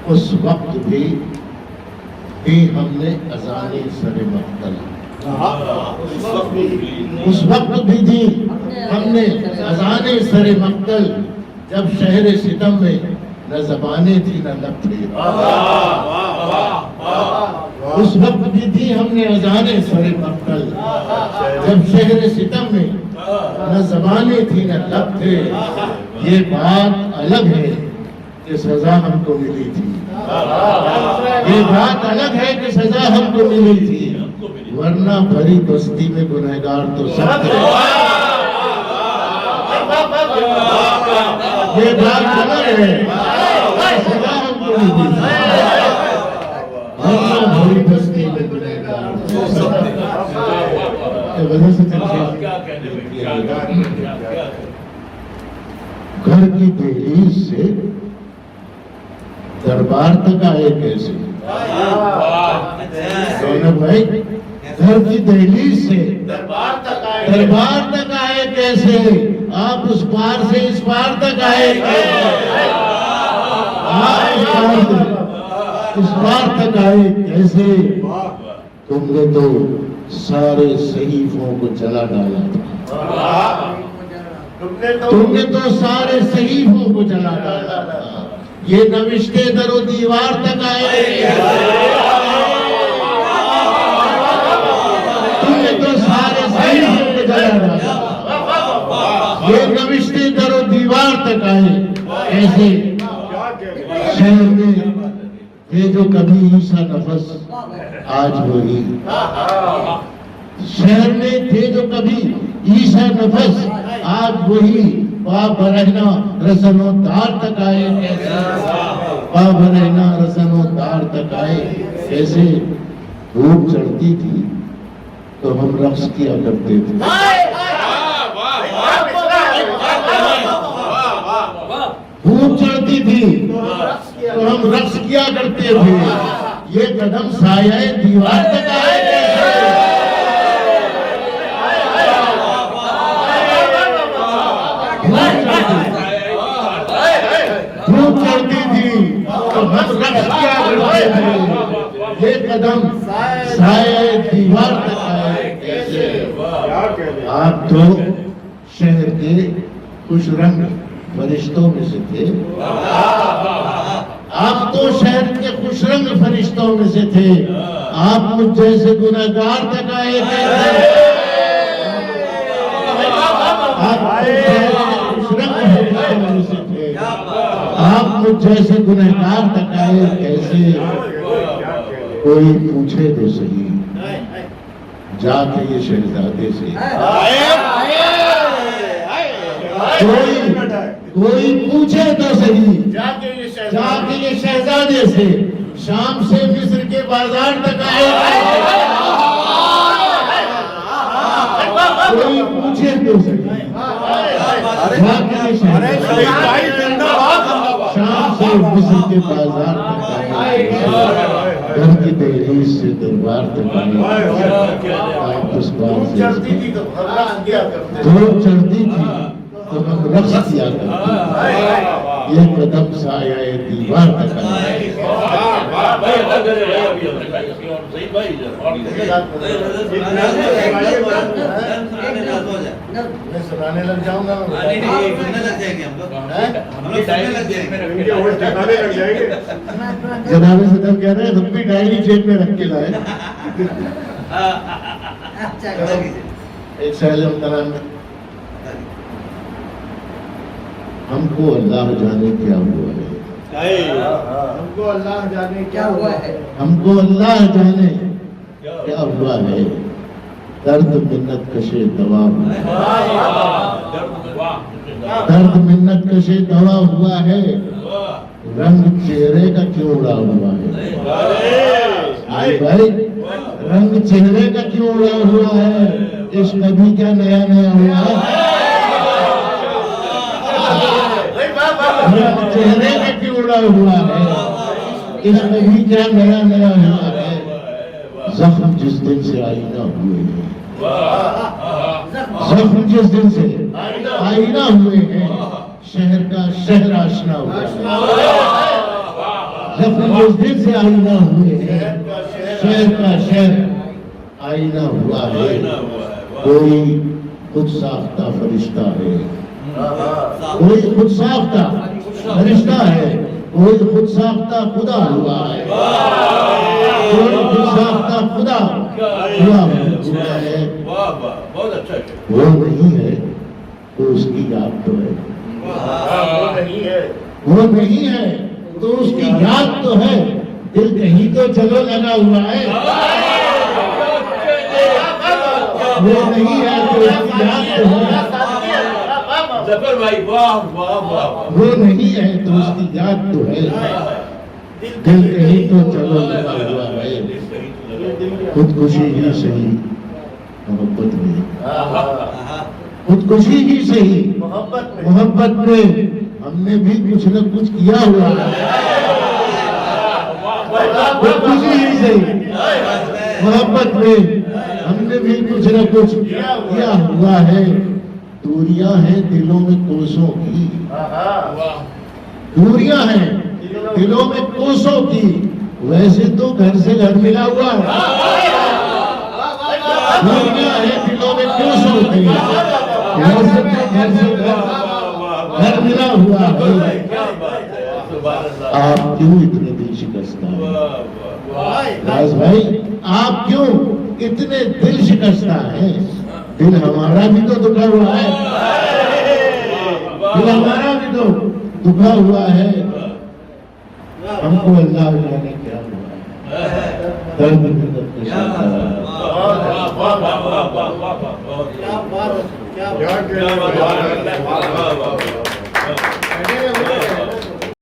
اس وقت بھی ہم نے اذان سر مقتل، اس وقت بھی دی ہم نے اذان سر مقتل، جب شہر ستم میں نہ زبانیں تھی نہ لب تھے۔ اس وقت بھی دی ہم نے اذان سر مقتل، جب شہر ستم میں نہ زبانیں تھی نہ لب تھے۔ یہ بات الگ ہے کہ سزا ہم کو ملی تھی، یہ بات الگ ہے کہ سزا ہم کو ملی تھی، ورنہ بھری بستی میں گنہگار تو سب تھے۔ یہ بات الگ ہے کہ سزا ہم کو ملی تھی، ورنہ بھری بستی میں گنہگار تو سب تھے۔ گھر کی دہلیز سے دربار تک آئے کیسے؟ بھائی گھر کی دہلیز سے دربار تک آئے کیسے؟ آپ اس پار سے اس پار تک آئے کیسے؟ آپ اس پار تک آئے کیسے؟ تم نے تو سارے صحیفوں کو جلا ڈالا تھا، تم نے تو سارے صحیفوں کو جلا ڈالا تھا، یہ نوشتے در و دیوار تک آئے، تم نے تو سارے صحیفوں کو جلا ڈالا، یہ نوشتے در و دیوار تک آئے ایسے؟ شہر میں یہ جو کبھی عیسیٰ نفس آج وہی، شہر میں تھے جو کبھی عیسیٰ نفس آج وہی، پا برہنا رسن و دار تک آئے کیسے؟ پا برہنا رسن و دار تک آئے کیسے؟ دھوپ چڑھتی تھی تو ہم رقص کیا کرتے تھے، دھوپ چڑھتی تھی تو ہم رقص کیا کرتے تھے، یہ قدم سایہ دیوار تک آئے کیسے؟ دھوپ چڑھتی تھی تو ہم رقص کیا کرتے تھے، یہ قدم سایہ دیوار تک آئے کیسے؟ آپ تو شہر کے خوش رنگ فرشتوں میں سے تھے، آپ تو شہر کے خوش رنگ فرشتوں میں سے تھے، آپ مجھ جیسے گنہگار تک آئے کیسے؟ آپ خوش رنگ فرشتوں میں سے تھے، آپ مجھ جیسے گنہگار تک آئے کیسے؟ کوئی پوچھے تو صحیح جا کے یہ شہزادے سے، کوئی پوچھے تو صحیح جا کے یہ شہزادے سے، شام سے مصر کے بازار تک آئے، کوئی پوچھے تو صحیح جا کے یہ شام سے مصر کے بازار تک آئے، گھر کی دہلیز سے دربار تک آئے، دھوپ چڑھتی تھی تو ہم رقص کیا کرتے، یہ قدم سایہ دیوار تک آئے۔ میں سنانے لگ جاؤں گا، جناب صدر کہہ رہے ہیں ہم بھی ڈائری جیب میں رکھ کے لائے۔ ایک سہل امتحان میں ہم کو اللہ جانے کیا ہوا ہے، ہم کو اللہ جانے کیا ہوا ہے، ہم کو اللہ جانے کیا ہوا ہے، درد منت کشے دوا ہوا ہے، درد منت کشے دوا ہوا ہے، رنگ چہرے کا کیوں اڑا ہوا ہے؟ بھائی رنگ چہرے کا کیوں اڑا ہوا ہے؟ عشق ابھی کیا نیا نیا ہوا ہے؟ چہرے کا کیوں اڑا ہوا ہے؟ عشق ابھی کیا نیا نیا ہوا ہے؟ زخم جس دن سے آئینہ ہوئے ہیں، زخم جس دن سے آئینہ ہوئے ہیں، شہر کا شہر آشنا ہوا رفیوddin سے آئینہ ہوئے ہیں شہر کا شہر آئینہ ہوا ہے کوئی خود ساختہ فرشتہ ہے کوئی خود ساختہ فرشتہ ہے کوئی خود ساختہ خدا ہوا ہے کوئی خود ساختہ خدا ہوا ہے وہ نہیں ہے تو اس کی یاد تو ہے وہ نہیں ہے تو اس کی یاد تو ہے دل کہیں تو چلو لگا ہوا ہے وہ نہیں ہے تو اس کی یاد تو ہے ظفر بھائی واہ واہ واہ وہ نہیں ہے تو اس کی یاد تو ہے دل کہیں تو چلو لگا ہوا ہے خودکشی ہی صحیح محبت میں خودکشی ہی صحیح محبت میں ہم نے بھی کچھ نہ کچھ کیا ہوا ہے خودکشی ہی صحیح محبت میں ہم نے بھی کچھ نہ کچھ کیا ہوا ہے دوریاں ہیں دلوں میں کوسوں کی دوریاں ہیں دلوں میں کوسوں کی ویسے تو گھر سے گھر ملا ہوا ہے دوریاں ہیں دلوں میں کوسوں کی ویسے تو گھر سے گھر ملا ہوا ہے آپ کیوں اتنے دل شکستہ ہیں راز بھائی آپ کیوں اتنے دل شکستہ ہیں دل ہمارا بھی تو دکھا ہوا ہے دل ہمارا بھی تو دکھا ہوا ہے ہم کو اللہ جانے کیا ہوا ہے درد